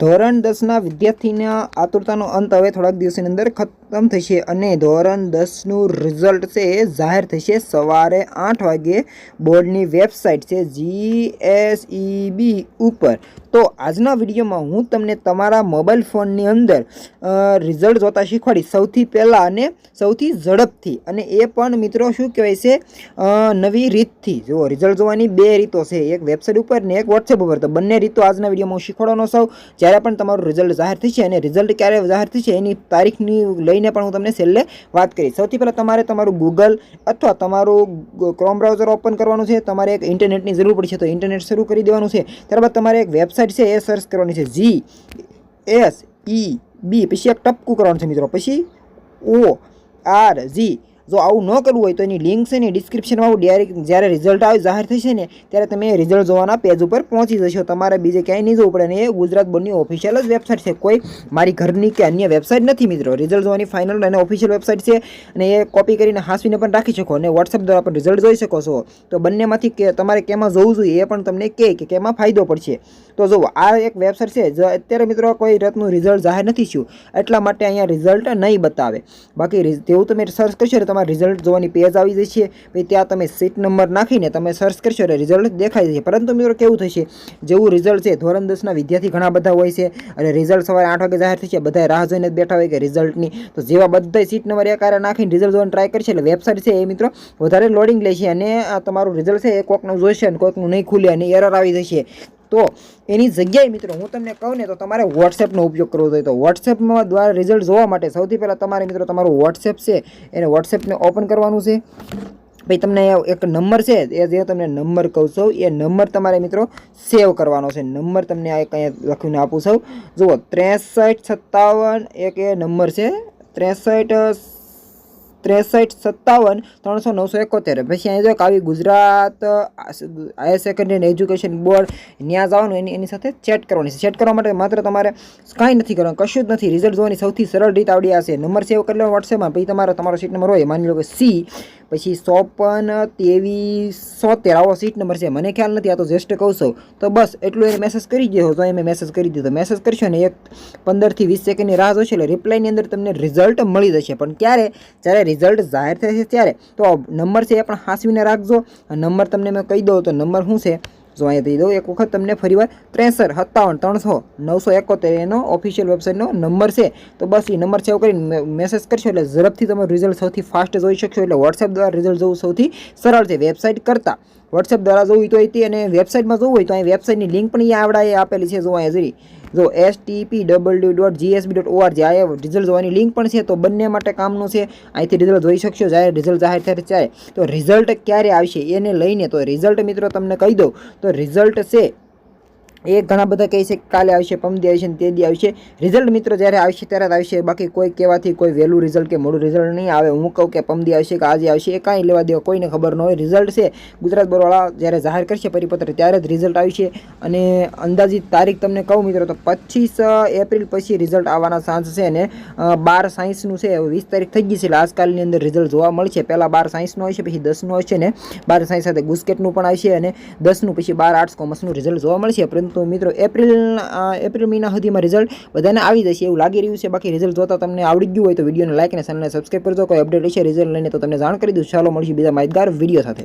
ધોરણ 10ના વિદ્યાર્થીના આતુરતાનો અંત હવે થોડાક દિવસની અંદર ખતમ થશે અને ધોરણ 10નું રિઝલ્ટ છે એ જાહેર થશે સવારે 8 વાગે બોર્ડની વેબસાઇટ છે GSEB ઉપર। તો આજના વિડીયોમાં હું તમને તમારા મોબાઈલ ફોનની અંદર રિઝલ્ટ જોતા શીખવાડીશ સૌથી પહેલાં અને સૌથી ઝડપથી, અને એ પણ મિત્રો શું કહેવાય છે નવી રીતથી। જુઓ, રિઝલ્ટ જોવાની બે રીતો છે, એક વેબસાઇટ ઉપર ને એક વોટ્સએપ ઉપર। તો બંને રીતો આજના વિડીયોમાં હું શીખવાડવાનો છું। જ્યારે પણ તમારું રિઝલ્ટ જાહેર થશે અને રિઝલ્ટ ક્યારે જાહેર થશે એની તારીખની લઈને પણ હું તમને છેલ્લે વાત કરીશ। સૌથી પહેલાં તમારે તમારું ગૂગલ અથવા તમારું ક્રોમ બ્રાઉઝર ઓપન કરવાનું છે। તમારે એક ઇન્ટરનેટની જરૂર પડશે તો ઇન્ટરનેટ શરૂ કરી દેવાનું છે। ત્યારબાદ તમારે એક વેબસાઇટ છે એ સર્ચ કરવાની છે GSEB, પછી એક ટપકું કરવાનું છે મિત્રો, પછી ORG। જો આવું ન કરવું હોય તો એની લિંક છે ને ડિસ્ક્રિપ્શનમાં આવું ડાયરેક્ટ જ્યારે રિઝલ્ટ આવે જાહેર થશે ને ત્યારે તમે રિઝલ્ટ જોવાના પેજ ઉપર પહોંચી જશો। તમારે બીજે ક્યાંય નહીં જવું પડે, અને એ ગુજરાત બોર્ડની ઓફિશિયલ જ વેબસાઇટ છે, કોઈ મારી ઘરની કે અન્ય વેબસાઇટ નથી મિત્રો। રિઝલ્ટ જોવાની ફાઇનલ અને ઓફિશિયલ વેબસાઇટ છે, અને એ કોપી કરીને હાંસવીને પણ રાખી શકો અને વોટ્સએપ દ્વારા પણ રિઝલ્ટ જોઈ શકો છો। તો બંનેમાંથી કે તમારે કેમાં જોવું જોઈએ એ પણ તમને કહે કે કેમાં ફાયદો પડશે। તો જુઓ, આ એક વેબસાઇટ છે જે અત્યારે મિત્રો કોઈ રીતનું રિઝલ્ટ જાહેર નથી થયું, એટલા માટે અહીંયા રિઝલ્ટ નહીં બતાવે। બાકી તેવું તમે સર્ચ કરશો એટલે તમારે રિઝલ્ટ જોવાની પેજ આવી જશે, પછી ત્યાં તમે સીટ નંબર નાખીને તમે સર્ચ કરશો એટલે રિઝલ્ટ દેખાઈ જશે। પરંતુ મિત્રો કેવું થશે, જેવું રિઝલ્ટ છે ધોરણ 10ના વિદ્યાર્થી ઘણા બધા હોય છે અને રિઝલ્ટ સવારે 8 વાગે જાહેર થશે, બધા રાહ જોઈને જ બેઠા હોય કે રિઝલ્ટની। તો જેવા બધા સીટ નંબર એકારે નાખીને રિઝલ્ટ જોવાનું ટ્રાય કરશે એટલે વેબસાઇટ છે એ મિત્રો વધારે લોડિંગ લેશે અને તમારું રિઝલ્ટ છે એ કોઈકનું જોઈશે અને કોઈકનું નહીં ખુલે અને એરર આવી જશે। તો એની જગ્યાએ મિત્રો હું તમને કહું ને તો તમારે વોટ્સએપનો ઉપયોગ કરવો જોઈએ। તો વોટ્સએપમાં દ્વારા રિઝલ્ટ જોવા માટે સૌથી પહેલાં તમારે મિત્રો તમારું વોટ્સએપ છે એને વોટ્સએપને ઓપન કરવાનું છે। ભાઈ તમને એક નંબર છે એ જે તમને નંબર કહું છું એ નંબર તમારે મિત્રો સેવ કરવાનો છે। નંબર તમને આ કંઈ લખીને આપું છું, જુઓ 6357 એક એ નંબર છે 6357 300 971। પછી અહીં જો આવી Gujarat higher secondary education board ત્યાં જવાનું, એની સાથે ચેટ કરવાની છે। ચેટ કરવા માટે માત્ર તમારે કાંઈ નથી કરવાનું, કશું જ નથી, રિઝલ્ટ જોવાની સૌથી સરળ રીત આવડી હશે। નંબર સેવ કરી લો વોટ્સએપમાં, પછી તમારો સીટ નંબર હોય, માની લો કે C, પછી 54 23 આવો સીટ નંબર છે, મને ખ્યાલ નથી, આ તો જસ્ટ કહું છું। તો બસ એટલું એને મેસેજ કરી દો, તો મેં મેસેજ કરી દીધો। મેસેજ કરશો ને એક 15 થી 20 સેકન્ડની રાહ જોશો એટલે રિપ્લાયની અંદર તમને રિઝલ્ટ મળી જશે। પણ ક્યારે? જ્યારે રિઝલ્ટ જાહેર થશે ત્યારે। તો નંબર છે એ પણ હાંસવીને રાખજો। નંબર તમને મેં કહી દઉં તો નંબર શું છે, જો અહીંયા દઈ દઉં એક વખત તમને ફરીવાર 6357 300 971 એનો ઓફિશિયલ વેબસાઇટનો નંબર છે। તો બસ એ નંબર સેવ કરીને મેસેજ કરશો એટલે ઝડપથી તમે રિઝલ્ટ સૌથી ફાસ્ટ જોઈ શકશો। એટલે વોટ્સએપ દ્વારા રિઝલ્ટ જોવું સૌથી સરળ છે વેબસાઇટ કરતાં। વોટ્સએપ દ્વારા જોવું તો હતી અને વેબસાઇટમાં જોવું હોય તો અહીં વેબસાઇટની લિંક પણ અહીંયા આવડાએ આપેલી છે, જો અહીંયા જરી જો stpw.gsb.org આ રિઝલ્ટ જોવાની લિંક પણ છે। તો બંને માટે કામનું છે, અહીંથી રિઝલ્ટ જોઈ શકશો જ્યારે રિઝલ્ટ જાહેર થાય ત્યારે। તો રિઝલ્ટ ક્યારે આવશે એને લઈને તો રિઝલ્ટ મિત્રો તમને કહી દઉં તો રિઝલ્ટ છે એ ઘણા બધા કહે છે કાલે આવશે, પમદી આવશે ને તે દી આવશે। રિઝલ્ટ મિત્રો જ્યારે આવશે ત્યારે જ આવશે, બાકી કોઈ કહેવાથી કોઈ વહેલું રિઝલ્ટ કે મોડું રિઝલ્ટ નહીં આવે। હું કહું કે પમદી આવશે કે આજે આવશે એ કાંઈ લેવા દેવા કોઈને ખબર ન હોય। રિઝલ્ટ છે ગુજરાત બોર્ડવાળા જ્યારે જાહેર કરશે પરિપત્ર ત્યારે જ રિઝલ્ટ આવશે। અને અંદાજિત તારીખ તમને કહું મિત્રો તો 25 એપ્રિલ પછી રિઝલ્ટ આવવાના ચાન્સ છે, અને 12 સાયન્સનું છે 20 તારીખ થઈ ગઈ છે એટલે આજકાલની અંદર રિઝલ્ટ જોવા મળશે। પહેલાં 12 સાયન્સનું આવશે, પછી 10નું આવશે ને 12 સાયન્સ સાથે ગુસ્કેટનું પણ આવશે, અને 10નું પછી 12 આર્ટ્સ કોમર્સનું રિઝલ્ટ જોવા મળશે। પરંતુ મિત્રો એપ્રિલ મહિના સુધીમાં રિઝલ્ટ બધાને આવી જશે એવું લાગી રહ્યું છે। બાકી રિઝલ્ટ જોતા તમને આવડી ગયું હોય તો વિડીયોને લાઈક અને ચેનલને સબસ્ક્રાઈબ કરજો। કોઈ અપડેટ હશે રિઝલ્ટ લઈને તો તમને જાણ કરી દઉં। ચાલો મળીશું બીજા માહિતગાર વિડીયો સાથે।